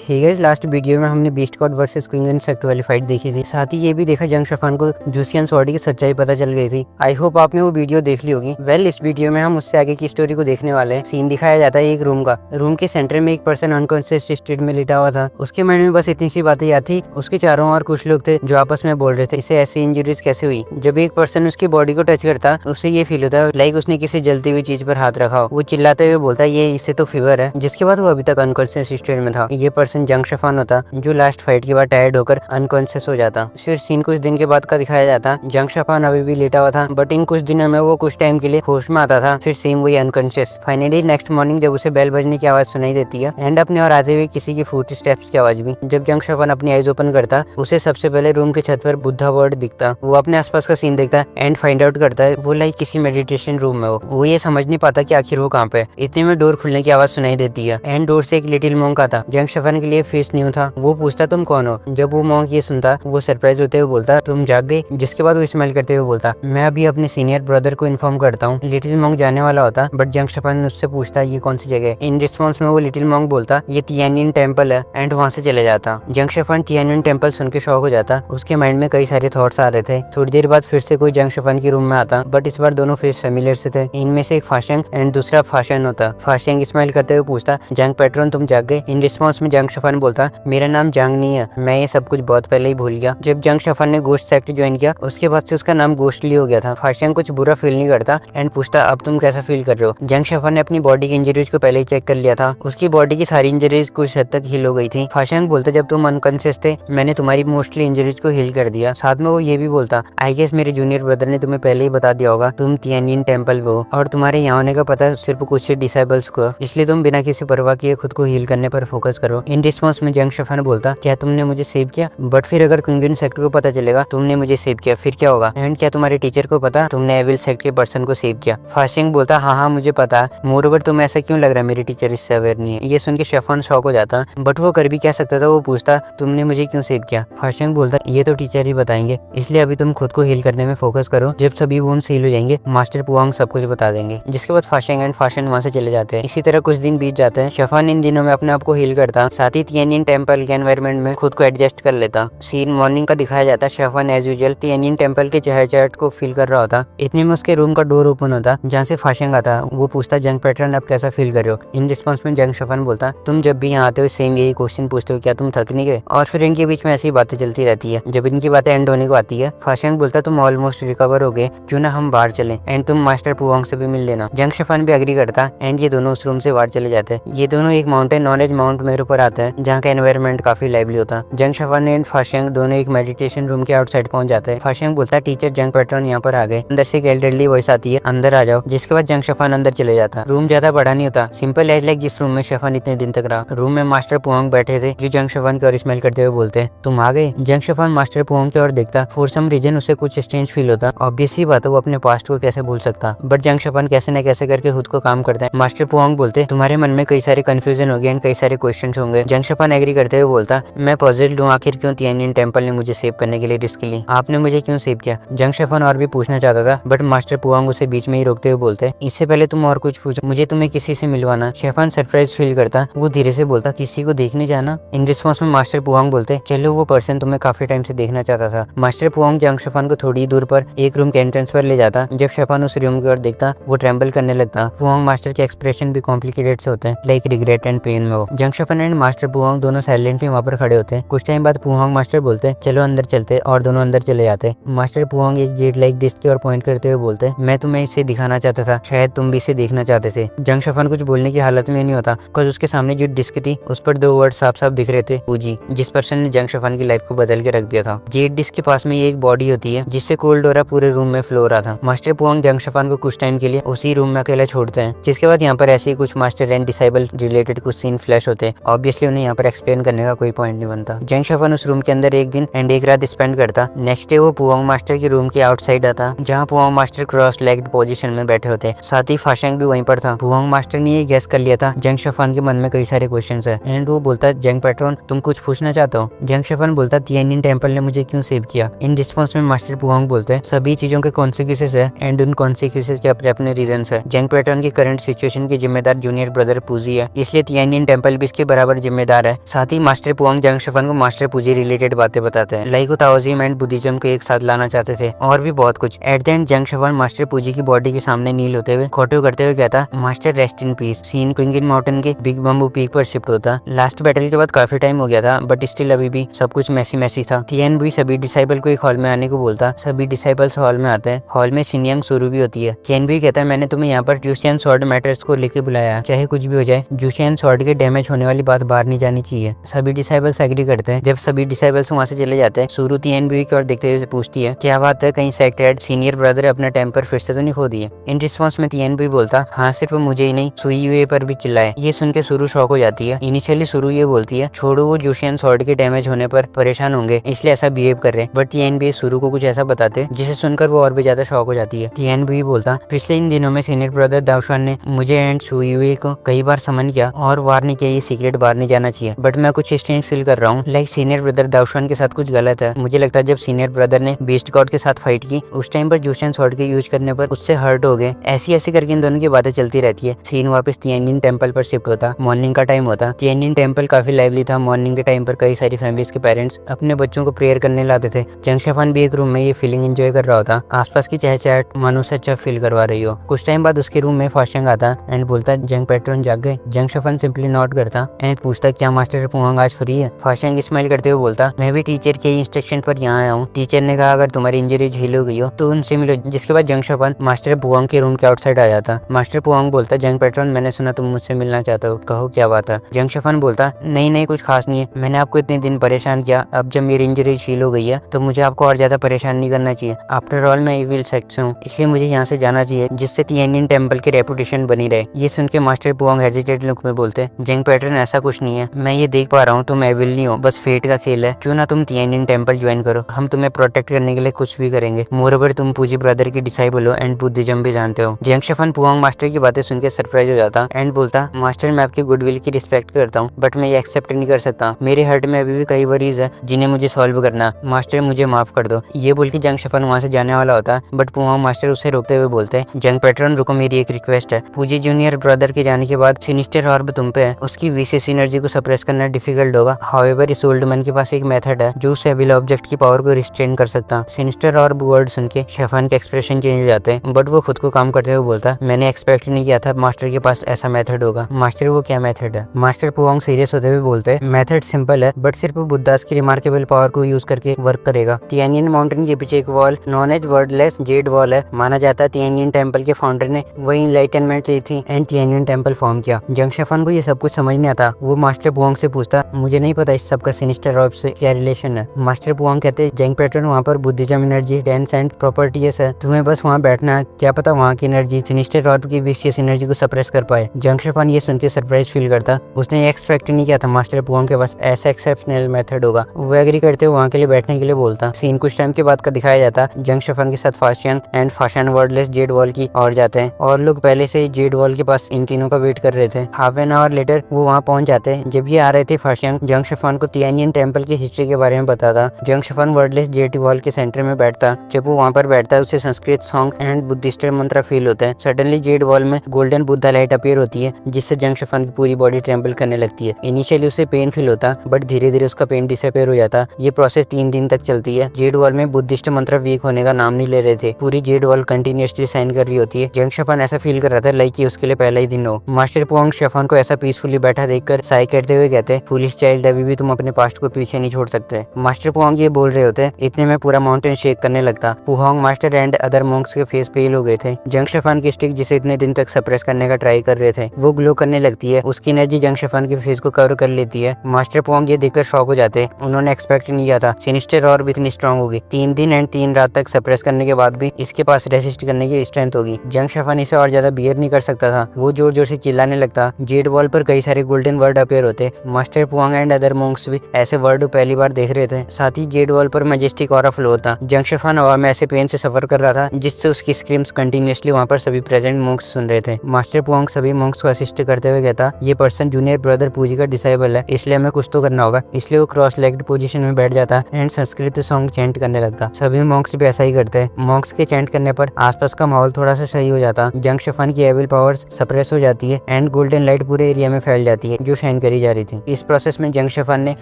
Hey guys, last video में हमने beast God versus queen and sect वाली fight देखी थी। साथ ही ये भी देखा जंग शफान को जूसियन सॉर्डी की सच्चाई पता चल गई थी। आई होप आपने वो वीडियो देख ली होगी। वेल, इस वीडियो में हम उससे आगे की स्टोरी को देखने वाले हैं। सीन दिखाया जाता है एक रूम का। रूम के सेंटर में एक पर्सन अनकॉन्शियस स्टेट में लेटा हुआ था। उसके माइंड में बस इतनी सी बातें याद थी। उसके चारों और कुछ लोग थे जो आपस में बोल रहे थे इसे ऐसी इंजरीज कैसे हुई। जब एक पर्सन उसकी बॉडी को टच करता उसे ये फील होता है लाइक उसने किसी जलती हुई चीज पर हाथ रखा हो। वो चिल्लाते हुए बोलता है ये इससे तो फीवर है। जिसके बाद वो अभी तक अनकॉन्शियस स्टेट में था। ये पर्सन जंग शफान होता जो लास्ट फाइट के बाद टायर्ड होकर अनकॉन्शियस हो जाता। फिर सीन कुछ दिन के बाद का दिखाया जाता। जंग शफान अभी भी लेटा हुआ था बट इन कुछ दिनों में वो कुछ टाइम के लिए होश में आता था, फिर सेम वही अनकॉन्शियस। फाइनली नेक्स्ट मॉर्निंग जब उसे बेल बजने की आवाज सुनाई देती है एंड अपने और आते हुए किसी की फुट स्टेप्स की आवाज भी। जब जंग शफान अपनी आईज ओपन करता उसे सबसे पहले रूम के छत पर बुद्धा वर्ड दिखता। वो अपने आसपास का सीन देखता एंड फाइंड आउट करता है वो लाइक किसी मेडिटेशन रूम में हो। वो ये समझ नहीं पाता कि आखिर वो कहाँ पे। इतने में डोर खुलने की आवाज सुनाई देती है एंड डोर से एक लिटिल मॉन्क आता। जंग शफान के लिए फेस न्यू था। वो पूछता तुम कौन हो। जब वो मॉन्क ये सुनता वो सरप्राइज होते हुए बोलता तुम जाग गए। जिसके बाद वो स्माइल करते हुए बोलता मैं अभी अपने सीनियर ब्रदर को इन्फॉर्म करता हूँ। लिटिल मॉन्क जाने वाला होता बट जंग शफान उससे पूछता ये कौन सी जगह है। इन रिस्पॉन्स में वो लिटिल मॉन्क बोलता ये तियानयिन टेम्पल है एंड वहाँ से चले जाता। जंग शफान तियानयिन टेम्पल सुन के शॉक हो जाता। उसके माइंड में कई सारे थॉट्स आ रहे थे। थोड़ी देर बाद फिर से कोई जंग शफान के रूम में आता बट इस बार दोनों फेस फेमिलियर से थे। इनमें से एक फाशंग एंड दूसरा फाशन होता। फाशंग स्माइल करते हुए पूछता जंग पैट्रन तुम जाग गए। इन रिस्पॉन्स में जंग शफान बोलता मेरा नाम जंग नहीं है, मैं ये सब कुछ बहुत पहले ही भूल गया। जब जंग शफान ने गोश्त सेक्ट ज्वाइन किया उसके बाद से उसका नाम गोश्तली हो गया था। फाशंग कुछ बुरा फील नहीं करता एंड पूछता अब तुम कैसा फील कर रहे हो। जंग शफान ने अपनी बॉडी की इंजरीज को पहले ही चेक कर लिया था। उसकी बॉडी की सारी इंजरीज कुछ हद तक हील हो गई थी। फाशंग बोलता जब तुम अनकॉन्शियस थे मैंने तुम्हारी मोस्टली इंजरीज को हील कर दिया। साथ में वो ये भी बोलता आई गेस मेरे जूनियर ब्रदर ने तुम्हें पहले ही बता दिया होगा तुम तियानयिन टेम्पल में हो और तुम्हारे यहाँ होने का पता सिर्फ कुछ डिसेबल्स को, इसलिए तुम बिना किसी परवाह किए खुद को हील करने पर फोकस करो। इन रिस्पॉन्स में जंग शफान बोलता क्या तुमने मुझे सेव किया बट फिर अगर क्विंगन सेक्ट को पता चलेगा तुमने मुझे सेव किया फिर क्या होगा। एंड क्या तुम्हारे टीचर को पता तुमने एविल सेक्ट के पर्सन को सेव किया। फाशिंग बोलता हाँ मुझे पता। मोरओवर तुम्हें ऐसा क्यों लग रहा है मेरे टीचर इससे अवेयर नहीं है। ये सुन के शफान शॉक हो जाता बट वो कर भी क्या सकता था। वो पूछता तुमने मुझे क्यों सेव किया। फाशिंग बोलता ये तो टीचर ही बताएंगे, इसलिए अभी तुम खुद को हील करने में फोकस करो। जब सभी वुंड्स हील हो जाएंगे मास्टर पुआंग सब कुछ बता देंगे। जिसके बाद फाशिंग एंड फाशन वहाँ से चले जाते हैं। इसी तरह कुछ दिन बीत जाते हैं। शफान इन दिनों में अपने आप को हील करता, साथ ही तियानयिन टेम्पल के एनवायरनमेंट में खुद को एडजस्ट कर लेता। सीन मॉर्निंग का दिखाया जाता। शफान एज यूजुअल तियानयिन टेम्पल के चहचहाहट को फील कर रहा होता। इतने में उसके रूम का डोर ओपन होता जहाँ से फाशिंग आता। वो पूछता जंग पैटर्न अब कैसा फील कर रहे हो। इन रिस्पॉन्स में जंग शफान बोलता तुम जब भी यहाँ आते हो सेम यही क्वेश्चन पूछते हो क्या तुम थक नहीं गए। और फिर इनके बीच में ऐसी बातें चलती रहती है। जब इनकी बातें एंड होने को आती है फाशिंग बोलता तुम ऑलमोस्ट रिकवर हो गए, क्यों ना हम बाहर चलें एंड तुम मास्टर पुआंग से भी मिल लेना। जंग शफान भी एग्री करता एंड ये दोनों उस रूम से बाहर चले जाते हैं। ये दोनों एक माउंटेन नॉलेज माउंट मेरे ऊपर आते हैं जहाँ का एनवायरनमेंट काफी लाइवली होता। जंग शफान एंड फाशिंग दोनों एक मेडिटेशन रूम के आउटसाइड पहुंच जाते हैं। फाशिंग बोलता है टीचर जंग पैटर्न यहाँ पर आ गए। अंदर से एक एल्डरली वॉइस आती है अंदर आ जाओ। जिसके बाद जंग शफान अंदर चले जाता। रूम ज्यादा बड़ा नहीं होता, सिंपल एज लाइक जिस रूम में शफान इतने दिन तक रहा। रूम में मास्टर पुआंग बैठे थे जो जंग शफान की ओर स्मेल करते हुए बोलते तुम आ गए। जंग शफान मास्टर पुआंग की ओर देखता। फॉर सम रीजन उसे कुछ स्ट्रेंज फील होता। ऑब्वियस ही बात है वो अपने पास्ट को कैसे भूल सकता। बट जंग शफान कैसे न कैसे करके खुद को काम करता है। मास्टर पुआंग बोलते तुम्हारे मन में कई सारे कंफ्यूजन हो गए एंड कई सारे क्वेश्चंस होंगे। जंग शफान एग्री करते हुए बोलता मैं पॉजिटिव हूँ आखिर क्यों तियानयिन टेम्पल ने मुझे सेव करने के लिए रिस्क ली, आपने मुझे क्यों सेव किया। जंग शफान और भी पूछना चाहता था बट मास्टर पुआंग उसे बीच में ही रोकते हुए बोलते इससे पहले तुम और कुछ पूछो, मुझे तुम्हें किसी से मिलवाना। शफान सरप्राइज फील करता। वो धीरे से बोलता किसी को देखने जाना। इन रिस्पॉन्स में मास्टर पुआंग बोलते चलो वो पर्सन तुम्हें काफी टाइम से देखना चाहता था। मास्टर पुआंग जंग शफान को थोड़ी दूर पर एक रूम के एंट्रेंस पर ले जाता। जब शफान उस रूम की ओर देखता वो ट्रेम्बल करने लगता। पुआंग मास्टर के एक्सप्रेशन भी कॉम्प्लिकेटेड से होते हैं लाइक रिग्रेट एंड पेन में हो। जंग शफान एंड मास्टर पुआंग दोनों साइलेंटली वहाँ पर खड़े होते हैं। कुछ टाइम बाद पुआंग मास्टर बोलते चलो अंदर चलते और दोनों अंदर चले जाते। मास्टर पुआंग एक जेड लाइक डिस्क की ओर पॉइंट करते हुए बोलते मैं तुम्हें इसे दिखाना चाहता था, शायद तुम भी इसे देखना चाहते थे। जंग शफान कुछ बोलने की हालत में नहीं होता बिकॉज उसके सामने जो डिस्क थी उस पर दो वर्ड साफ साफ दिख रहे थे पूजी, जिस पर्सन ने जंग शफान की लाइफ को बदल के रख दिया था। जेड डिस्क के पास में ये एक बॉडी होती है जिससे कोल्ड ऑरा पूरे रूम में फ्लो रहा था। मास्टर पुआंग जंग शफान को कुछ टाइम के लिए उसी रूम में अकेला छोड़ते हैं। जिसके बाद यहाँ पर ऐसे ही कुछ मास्टर एंड डिसेबल रिलेटेड कुछ सीन फ्लैश होते हैं। ऑब्वियसली उन्हें यहाँ पर एक्सप्लेन करने का कोई पॉइंट नहीं बनता। जंग शफान उस रूम के अंदर एक दिन एंड एक रात स्पेंड करता। नेक्स्ट डे वो पुआंग मास्टर के रूम के आउटसाइड आता जहाँ पुआंग मास्टर क्रॉस लेग्ड पोजीशन में बैठे होते। साथ ही फाशिंग भी वहीं पर था। पुआंग मास्टर ने ये गेस कर लिया था जंग शफान के मन में कई सारे क्वेश्चंस है एंड वो बोलता जंग पैटर्न तुम कुछ पूछना चाहते हो। जंग शफान बोलता तियानयिन टेम्पल ने मुझे क्यों सेव किया। इन रिस्पॉन्स में मास्टर पुआंग बोलते सभी चीजों के कॉन्सिक्वेंसेस है एंड उन कॉन्सिक्वेंसेस के अपने अपने रीजंस है। जंग पैटर्न की करंट सिचुएशन की जिम्मेदार जूनियर ब्रदर पूजी है, इसलिए तियानयिन टेम्पल भी इसके बराबर जिम्मेदार है। साथ ही मास्टर पुआंग जंग शफन को मास्टर पूजी रिलेटेड बातें बताते हैं, लाइक वो ताओइज्म एंड बुद्धिज्म को एक साथ लाना चाहते थे और भी बहुत कुछ। एट द एंड जंग शफन मास्टर पूजी की बॉडी के सामने नील होते हुए फोटो करते हुए कहता, master rest in peace. Scene क्विंगन माउंटेन के बिग बम्बू पीक पर शिफ्ट होता। लास्ट बैटल के बाद काफी टाइम हो गया था, बट स्टिल अभी भी सब कुछ मैसी था। तिएन बुई सभी डिसाइबल को एक हॉल में आने को बोलता। सभी डिसाइबल्स हॉल में आते हैं। हॉल में शिनयांग सुरु भी होती है। तिएन बुई कहता है, मैंने तुम्हें यहाँ पर जूशियन स्वॉर्ड मैटर्स को लेके बुलाया, चाहे कुछ भी हो जाए जूशियन स्वॉर्ड के डैमेज होने वाली बात बाहर नहीं जानी चाहिए। सभी डिसाइबल्स एग्री करते हैं। जब सभी डिसाइबल्स वहाँ से चले जाते हैं, सुरु तिएन बुई की ओर देखते हुए पूछती है, क्या बात है, कहीं सेक्रेड सीनियर ब्रदर अपना टेम्पर फिर से तो नहीं खो दिए? इन रिस्पॉन्स में तिएन बुई बोलता, हाँ सिर्फ मुझे ही नहीं सुई यूए पर भी चिल्लाए। ये सुन के सुरु शॉक हो जाती है। इनिशियली सुरु ये बोलती है, छोड़ो वो जूशियन स्वॉर्ड के डैमेज होने पर परेशान होंगे इसलिए ऐसा बिहेव कर रहे, बट तिएन बुई सुरु को कुछ ऐसा बताते जिसे सुनकर वो और भी ज्यादा शॉक हो जाती है। तिएन बुई बोलता, पिछले इन दिनों में सीनियर ब्रदर दाओशान ने मुझे एंड सुई यूए को कई बार समन किया और वार्न किया ये सीक्रेट बाहर नहीं जाना चाहिए, बट मैं कुछ स्ट्रेंज फील कर रहा हूँ, लाइक सीनियर ब्रदर दाओशान के साथ कुछ गलत है। मुझे लगता है जब सीनियर ब्रदर ने बीस्ट गॉड के साथ फाइट की उस टाइम पर जूशियन स्वॉर्ड के यूज करने पर उससे हर्ट हो गए। ऐसी करके इन दोनों की बातें चलती रहती है। सीन वापस तिएनजिन टेंपल पर शिफ्ट होता। मॉर्निंग का टाइम होता। तिएनजिन टेंपल काफी लाइवली था। मॉर्निंग के टाइम पर कई सारी फैमिलीज के पेरेंट्स अपने बच्चों को प्रेयर करने लाते थे। जंग शफन भी एक रूम में ये फीलिंग एंजॉय कर रहा होता। आसपास की चहचहाट मानो से अच्छा फील करवा रही हो। कुछ टाइम बाद उसके रूम में फाशंग आता एंड बोलता, जंग पैट्रन जाग गए? जंग शफन सिंपली नॉट करता एंड पूछता, क्या मास्टर पुआंग आज फ्री है? फाशंग स्माइल करते हुए बोलता, मैं भी टीचर के इंस्ट्रक्शन पर यहाँ आया हूँ। टीचर ने कहा अगर तुम्हारी इंजरी झील हो गई हो तो उनसे मिलो। जिसके बाद जंग शफन मास्टर पुआंग के रूम के आउटसाइड आ जाता। मास्टर पुआंग बोलता, जंग पैट्रन मैंने सुना तुम मुझसे मिलना चाहते हो, कहो क्या बात है? जंग शफन बोलता, नहीं कुछ खास नहीं है, मैंने आपको इतने दिन परेशान किया, अब जब मेरी इंजरी हील हो गई है तो मुझे आपको और ज्यादा परेशान नहीं करना चाहिए। आफ्टर ऑल मैं इविल सेक्स हूँ, इसलिए मुझे यहाँ से जाना चाहिए जिससे तिएनजिन टेंपल की रेपुटेशन बनी रहे। ये सुन के मास्टर पुआंग हेजिटेड लुक में बोलते, जंग पैट्रन ऐसा कुछ नहीं है, मैं ये देख पा रहा हूँ तुम एविल नहीं हो, बस फेट का खेल है। क्यों ना तुम तिएनजिन टेंपल ज्वाइन करो, हम तुम्हें प्रोटेक्ट करने के लिए कुछ भी करेंगे। मोरओवर तुम पूजी ब्रदर की डिसाइबल हो एंड बुद्धिज्म भी जानते हो। जंग शफन पुआंग मास्टर की बातें सुन के सरप्राइज हो जाता एंड बोलता, मास्टर मैं आपकी गुडविल की रिस्पेक्ट करता हूँ, बट मैं ये एक्सेप्ट नहीं कर सकता। मेरे हर्ट में अभी भी कई वरीज है जिन्हें मुझे सॉल्व करना, मास्टर मुझे माफ कर दो। ये बोल के जंग शफन वहाँ से जाने वाला होता, बट पुआंग मास्टर उसे रोकते हुए बोलते, जंग पैट्रन रुको, मेरी एक रिक्वेस्ट है। पूजी जूनियर ब्रदर के जाने के बाद सिनिस्टर ऑर्ब तुम पे है, उसकी विशेष एनर्जी को सप्रेस करना डिफिकल्ट होगा। हाउएवर इस ओल्ड मैन के पास एक मेथड है जो उस एविल ऑब्जेक्ट की पावर को रिस्ट्रेन कर सकता। सिनिस्टर ऑर्ब वर्ड सुन के शफन के एक्सप्रेशन चेंज हो जाते हैं, बट वो खुद को काम करते हुए बोलता, मैंने एक्सपेक्ट नहीं किया था मास्टर के पास ऐसा मेथड होगा। मास्टर वो क्या मेथड है? मास्टर पुआंग सीरियस होते हुए बोलते, मेथड सिंपल है, बट सिर्फ बुद्धास की रिमार्केबल पावर को यूज करके वर्क करेगा। तिएनजिन माउंटेन के पीछे एक wall known as wordless jade wall है। माना जाता है तिएनजिन टेंपल के फाउंडर ने वही एनलाइटनमेंट ली थी एंड तिएनजिन टेंपल फॉर्म किया। जंग शफन को ये सब कुछ समझ नहीं आता। वो मास्टर पुआंग से पूछता, मुझे नहीं पता इस सब का सिनिस्टर ऑर्ब से क्या रिलेशन है। मास्टर पुआंग कहते, जंग पैट्रन वहाँ पर Buddhism energy dense and properties है, तुम्हें बस वहाँ बैठना है, क्या पता वहाँ की एनर्जी सिनिस्टर ऑर्ब की विशेष एनर्जी को सप्रेस कर पाए। जंग शफन ये सुन के सरप्राइज फील करता। उसने एक्सपेक्ट नहीं किया था मास्टर पुआंग के पास ऐसा एक्सेप्शनल मेथड होगा। वो एग्री करते हुए वहाँ के लिए बैठने के लिए बोलता। सीन कुछ टाइम के बाद का दिखाया जाता। जंग शफन के साथ फाशंग एंड फाशन वर्डलेस जेड वॉल की और जाते हैं और लोग पहले से ही जेड वॉल के पास इन तीनों का वेट कर रहे थे। हाफ एन आवर लेटर वो वहाँ पहुंच जाते हैं। जब ये आ रहे थे फाशंग जंग शफन को तिएनजिन टेंपल की हिस्ट्री के बारे में बताता। जंग शफन वर्डलेस जेड वॉल के सेंटर में बैठता। जब वो वहाँ पर बैठता है उसे संस्कृत सॉन्ग एंड बुद्धिस्ट मंत्र फील होता है। सडनली जेड वॉल में गोल्डन बुद्धा लाइट अपीयर होती है जिससे जंग शफन की पूरी बॉडी ट्रेम्बल करने लगती है। इनिशियली उसे पेन फील होता, बट धीरे धीरे उसका पेन डिसअपीयर हो जाता। ये प्रोसेस 3 दिन तक चलती है। जेड वॉल में बुद्धिस्ट मंत्र वीक होने का नाम नहीं ले रहे थे। पूरी जेड वॉल कंटिन्यूअसली साइन कर रही होती है। जंग शफन ऐसा फील कर रहा था लाइक कि उसके लिए पहला ही दिन हो। मास्टर पुआंग शफन को ऐसा पीसफुली बैठा देखकर साई करते हुए कहते, फुलिश चाइल्ड, अभी भी तुम अपने पास्ट को पीछे नहीं छोड़ सकते। मास्टर पुआंग ये बोल रहे होते, इतने में पूरा माउंटेन शेक करने लगता। पुआंग मास्टर एंड अदर मॉन्क्स के फेस पेल हो गए थे। जंग शफन की स्टिक जिसे इतने दिन तक सप्रेस करने का ट्राई कर रहे थे वो ग्लो करने लगती है। उसकी एनर्जी जंग शफन के फेस को कवर कर लेती है। मास्टर पुआंग ये देखकर शॉक हो जाते। उन्होंने एक्सपेक्ट नहीं किया था सिनिस्टर और भी इतनी स्ट्रांग होगी। 3 दिन एंड 3 रात तक सप्रेस करने के बाद भी इसके पास रेसिस्ट करने की स्ट्रेंथ होगी। जंग शफन इसे और ज्यादा बियर नहीं कर सकता था। वो जोर जोर से चिल्लाने लगता। जेड वॉल पर कई सारे गोल्डन वर्ड अपीयर होते। मास्टर पुआंग एंड अदर मॉन्क्स भी ऐसे वर्ड पहली बार देख रहे थे। साथ ही जेड वॉल पर मैजेस्टिक ऑरा फ्लो होता। जंग शफन हवा में ऐसे पेन से सफर कर रहा था जिससे उसकी स्क्रीम्स कंटिन्यूअसली वहाँ पर सभी प्रेजेंट मॉन्क्स सुन रहे थे। मास्टर पुआंग सभी मॉन्क्स को असिस्ट करते हुए कहता, ये पर्सन जूनियर ब्रदर पूजी का डिसाइबल है, इसलिए हमें कुछ तो करना होगा। इसलिए वो क्रॉस लेग्ड पोजीशन में बैठ जाता एंड संस्कृत सॉन्ग चैंट करने लगता। सभी मॉन्क्स भी ऐसा ही करते। मॉन्क्स के चैंट करने पर आसपास का माहौल थोड़ा सा सही हो जाता। जंग शफन की एविल पावर्स सप्रेस हो जाती है एंड गोल्डन लाइट पूरे एरिया में फैल जाती है जो शाइन करी जा रही थी। इस प्रोसेस में जंग शफान ने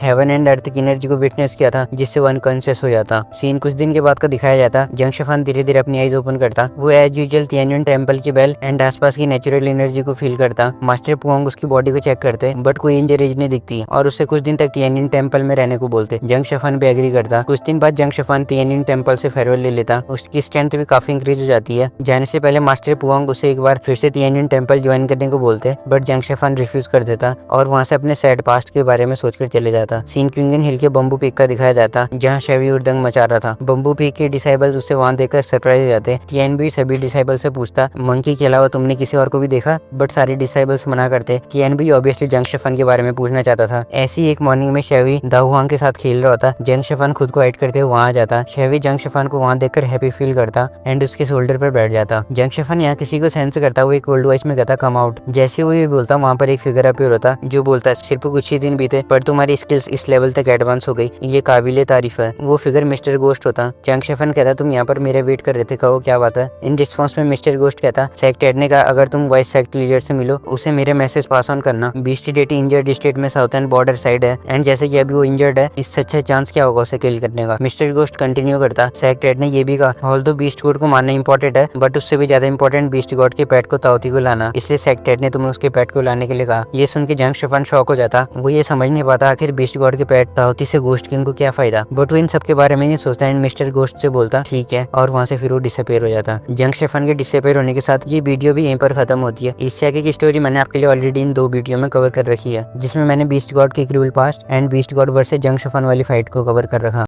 हेवन एंड अर्थ की एनर्जी को विटनेस किया था, जिससे वो अनकॉन्शियस हो जाता। सीन कुछ दिन के बाद का दिखाया जाता। जंग शफान धीरे धीरे अपनी आईज ओपन करता। वो एज यूजुअल तियानमेन टेंपल की बेल एंड आसपास की नेचुरल एनर्जी को फील करता। मास्टर पुआंग उसकी बॉडी को चेक करते, बट कोई इंजरीज नहीं दिखती और उससे कुछ दिन तक तियानमेन टेंपल में रहने को बोलते। जंग शफान भी एग्री करता। कुछ दिन बाद जंग शफान तियानमेन टेंपल से फेयरवेल ले लेता। उसकी स्ट्रेंथ भी काफी इंक्रीज हो जाती है। जाने से पहले मास्टर पुआंग उसे एक बार फिर से तियानमेन टेंपल ज्वाइन करने को बोलते, बट जंग शफान रिफ्यूज कर देता और वहाँ से अपने सैड पास्ट के बारे में सोचकर चले जाता। सीन क्विंगन हिल के बम्बू पीक का दिखाया जाता, जहाँ शेवी उर्दंग मचा रहा था। बम्बू पीक के डिसाइबल्स उसे वहाँ देखकर सरप्राइज हो जाते। तियान भी सभी डिसाइबल से पूछता, मंकी के अलावा तुमने किसी और को भी देखा? बट सारे डिसाइबल्स मना करते। तियान भी ऑब्वियसली जंग शफान के बारे में पूछना चाहता था। ऐसी एक मॉर्निंग में शेवी दाहुआंग के साथ खेल रहा होता। जंग शफान खुद को हाइड करते हुए वहाँ आ जाता। शेवी जंग शफान को वहाँ देखकर हैप्पी फील करता एंड उसके शोल्डर पर बैठ जाता। जंग शफान यहाँ किसी को सेंस करता। वो एक कोल्ड वॉइस में कहता, कम आउट। जैसे वो ये बोलता, वहाँ पर एक फिगर अपीयर होता जो बोलता, सिर्फ कुछ ही दिन बीते पर तुम्हारी स्किल्स इस लेवल तक एडवांस हो गई, ये काबिले तारीफ है। वो फिगर मिस्टर गोस्ट होता। जंग शफान कहता, तुम यहाँ पर मेरे वेट कर रहे थे, कहो क्या बात है। इन रिस्पॉन्स में मिस्टर गोस्ट कहता, सेक्ट हेड ने कहा अगर तुम वाइस सेक्ट लीडर से मिलो उसे मेरे मैसेज पास ऑन करना। बीस्ट डेटी इंजर्ड स्टेट में साउथर्न बॉर्डर साइड है एंड जैसे कि अभी वो इंजर्ड है, इससे अच्छा चांस क्या होगा उसे किल करने का। मिस्टर गोस्ट कंटिन्यू करता, सेक्ट हेड ने ये भी कहा ऑल्दो बीस्ट गॉड को मारना इंपॉर्टेंट है, बट उससे भी ज्यादा इंपॉर्टेंट बीस्ट गॉड के पेट को ताओती को लाना, इसलिए सेक्ट हेड ने तुम्हें उसके पेट को लाने के लिए कहा। ये सुन के जंग शफान शॉक हो जाता। वो ये समझ नहीं पाता आखिर बीस्ट गॉड के पेट ताओती से गोस्ट किंग को क्या फायदा, बट वो इन सब के बारे में नहीं सोचता एंड मिस्टर गोस्ट से बोलता ठीक है, और वहाँ से फिर वो डिसअपीयर हो जाता। जंग शफान के डिसअपीयर होने के साथ ये वीडियो भी यहीं पर खत्म होती है। इससे आगे की स्टोरी मैंने आपके लिए ऑलरेडी इन 2 वीडियो में कवर कर रखी है, जिसमें मैंने बीस्ट गॉड के cruel past and beast God versus जंग शफान वाली फाइट को कवर कर रखा।